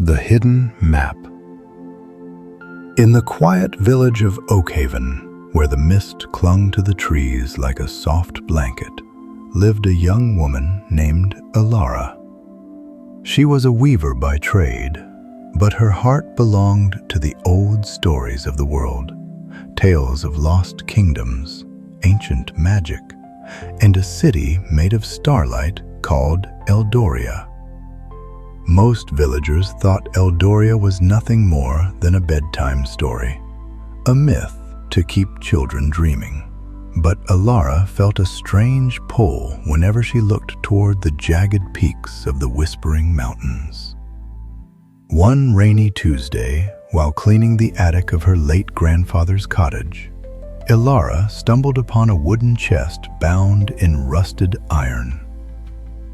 The Hidden Map. In the quiet village of Oakhaven, where the mist clung to the trees like a soft blanket, lived a young woman named Elara. She was a weaver by trade, but her heart belonged to the old stories of the world, tales of lost kingdoms, ancient magic, and a city made of starlight called Eldoria. Most villagers thought Eldoria was nothing more than a bedtime story, a myth to keep children dreaming. But Elara felt a strange pull whenever she looked toward the jagged peaks of the Whispering Mountains. One rainy Tuesday, while cleaning the attic of her late grandfather's cottage, Elara stumbled upon a wooden chest bound in rusted iron.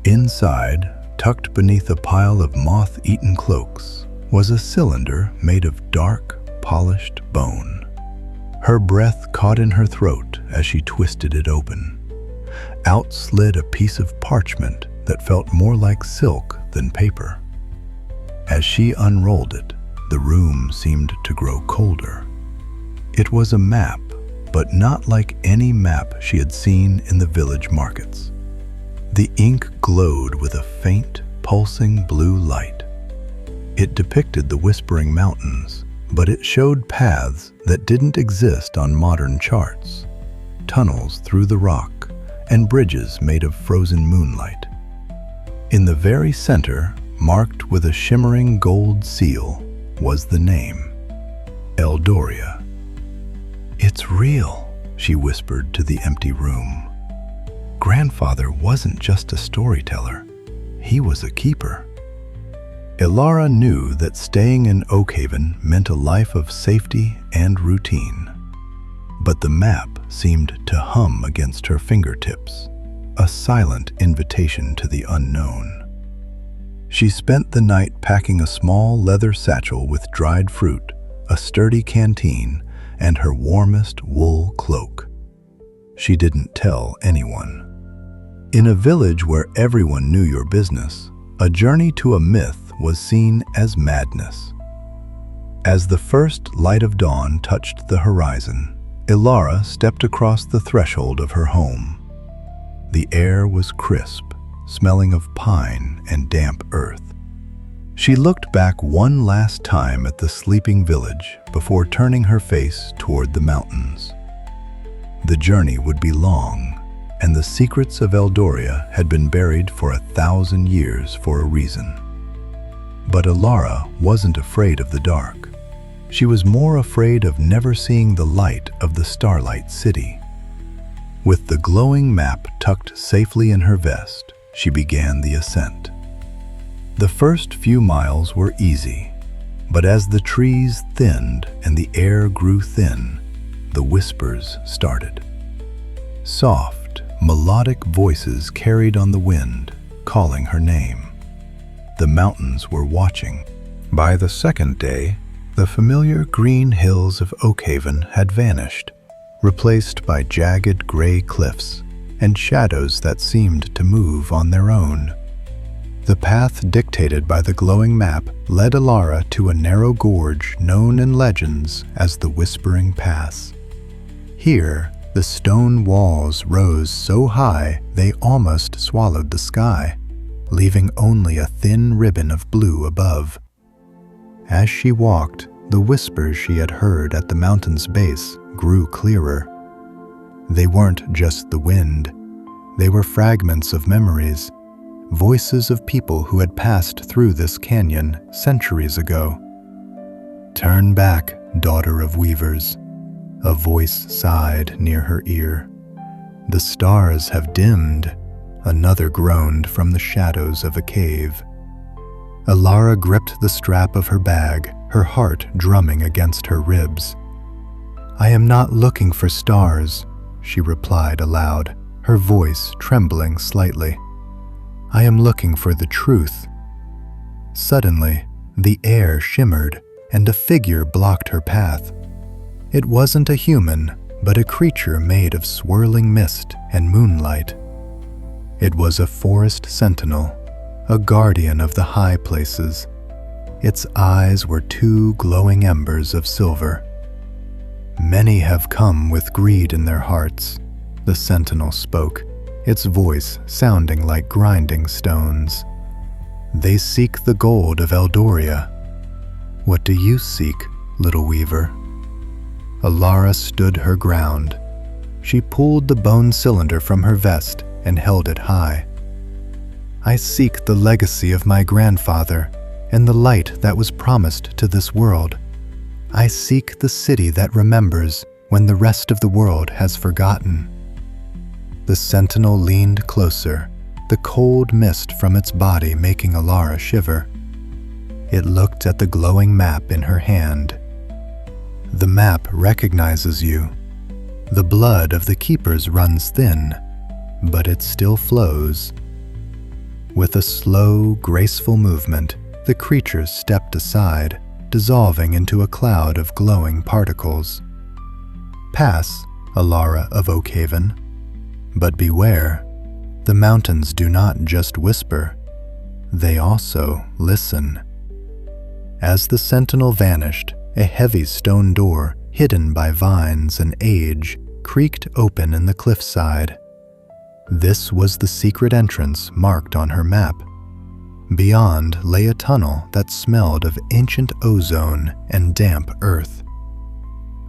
Inside, tucked beneath a pile of moth-eaten cloaks, was a cylinder made of dark, polished bone. Her breath caught in her throat as she twisted it open. Out slid a piece of parchment that felt more like silk than paper. As she unrolled it, the room seemed to grow colder. It was a map, but not like any map she had seen in the village markets. The ink glowed with a faint, pulsing blue light. It depicted the Whispering Mountains, but it showed paths that didn't exist on modern charts, tunnels through the rock, and bridges made of frozen moonlight. In the very center, marked with a shimmering gold seal, was the name, Eldoria. "It's real," she whispered to the empty room. Grandfather wasn't just a storyteller, he was a keeper. Elara knew that staying in Oakhaven meant a life of safety and routine. But the map seemed to hum against her fingertips, a silent invitation to the unknown. She spent the night packing a small leather satchel with dried fruit, a sturdy canteen, and her warmest wool cloak. She didn't tell anyone. In a village where everyone knew your business, a journey to a myth was seen as madness. As the first light of dawn touched the horizon, Elara stepped across the threshold of her home. The air was crisp, smelling of pine and damp earth. She looked back one last time at the sleeping village before turning her face toward the mountains. The journey would be long, and the secrets of Eldoria had been buried for 1,000 years for a reason. But Elara wasn't afraid of the dark. She was more afraid of never seeing the light of the Starlight City. With the glowing map tucked safely in her vest, she began the ascent. The first few miles were easy, but as the trees thinned and the air grew thin, the whispers started. Soft, melodic voices carried on the wind, calling her name. The mountains were watching. By the second day, the familiar green hills of Oakhaven had vanished, replaced by jagged gray cliffs and shadows that seemed to move on their own. The path dictated by the glowing map led Elara to a narrow gorge known in legends as the Whispering Pass. Here, the stone walls rose so high they almost swallowed the sky, leaving only a thin ribbon of blue above. As she walked, the whispers she had heard at the mountain's base grew clearer. They weren't just the wind. They were fragments of memories, voices of people who had passed through this canyon centuries ago. "Turn back, daughter of weavers," a voice sighed near her ear. "The stars have dimmed," another groaned from the shadows of a cave. Elara gripped the strap of her bag, her heart drumming against her ribs. "I am not looking for stars," she replied aloud, her voice trembling slightly. "I am looking for the truth." Suddenly, the air shimmered, and a figure blocked her path. It wasn't a human, but a creature made of swirling mist and moonlight. It was a forest sentinel, a guardian of the high places. Its eyes were two glowing embers of silver. "Many have come with greed in their hearts," the sentinel spoke, its voice sounding like grinding stones. "They seek the gold of Eldoria. What do you seek, little weaver?" Elara stood her ground. She pulled the bone cylinder from her vest and held it high. "I seek the legacy of my grandfather and the light that was promised to this world. I seek the city that remembers when the rest of the world has forgotten." The sentinel leaned closer, the cold mist from its body making Elara shiver. It looked at the glowing map in her hand. "The map recognizes you. The blood of the keepers runs thin, but it still flows." With a slow, graceful movement, the creatures stepped aside, dissolving into a cloud of glowing particles. "Pass, Elara of Oakhaven. But beware, the mountains do not just whisper, they also listen." As the sentinel vanished, a heavy stone door, hidden by vines and age, creaked open in the cliffside. This was the secret entrance marked on her map. Beyond lay a tunnel that smelled of ancient ozone and damp earth.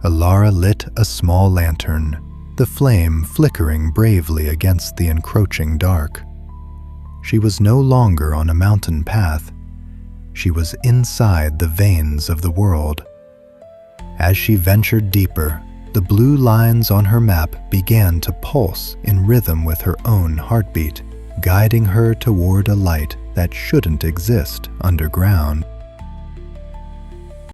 Elara lit a small lantern, the flame flickering bravely against the encroaching dark. She was no longer on a mountain path. She was inside the veins of the world. As she ventured deeper, the blue lines on her map began to pulse in rhythm with her own heartbeat, guiding her toward a light that shouldn't exist underground.